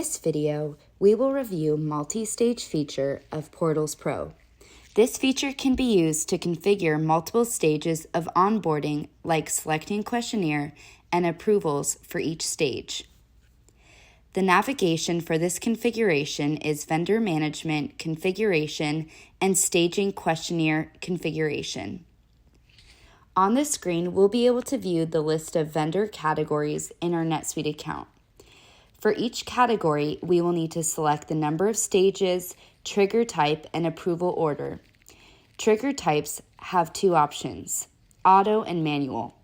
this video, we will review multi-stage feature of PortalsPro. This feature can be used to configure multiple stages of onboarding, like selecting questionnaire and approvals for each stage. The navigation for this configuration is Vendor Management Configuration and Staging Questionnaire Configuration. On the screen, we'll be able to view the list of vendor categories in our NetSuite account. For each category, we will need to select the number of stages, trigger type, and approval order. Trigger types have two options, auto and manual.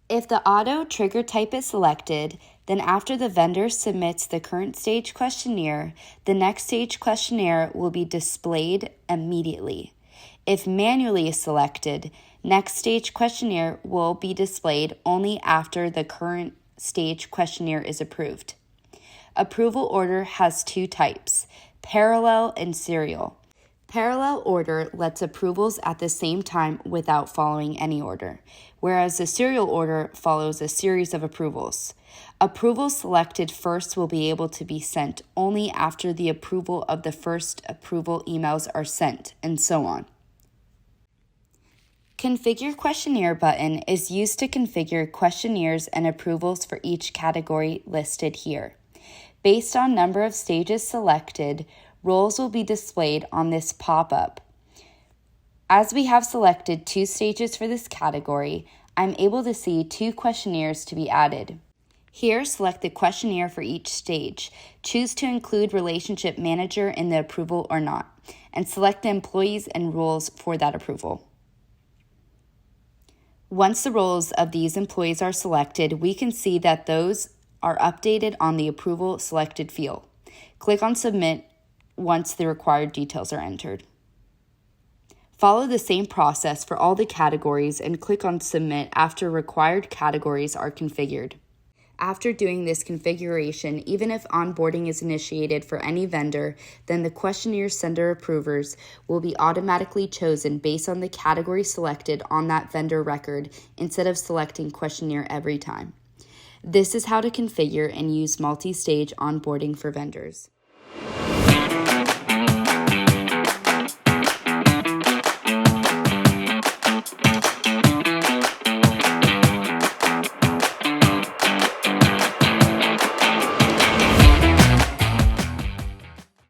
If the auto trigger type is selected, then after the vendor submits the current stage questionnaire, the next stage questionnaire will be displayed immediately. If manually selected, next stage questionnaire will be displayed only after the current stage questionnaire is approved. Approval order has two types, parallel and serial. Parallel order lets approvals at the same time without following any order, whereas the serial order follows a series of approvals. Approvals selected first will be able to be sent only after the approval of the first approval emails are sent, and so on. Configure Questionnaire button is used to configure questionnaires and approvals for each category listed here. Based on number of stages selected, roles will be displayed on this pop-up. As we have selected 2 stages for this category, I'm able to see 2 questionnaires to be added. Here, select the questionnaire for each stage. Choose to include Relationship Manager in the approval or not, and select the employees and roles for that approval. Once the roles of these employees are selected, we can see that those are updated on the approval selected field. Click on Submit once the required details are entered. Follow the same process for all the categories and click on Submit after required categories are configured. After doing this configuration, even if onboarding is initiated for any vendor, then the questionnaire sender approvers will be automatically chosen based on the category selected on that vendor record instead of selecting questionnaire every time. This is how to configure and use multi-stage onboarding for vendors.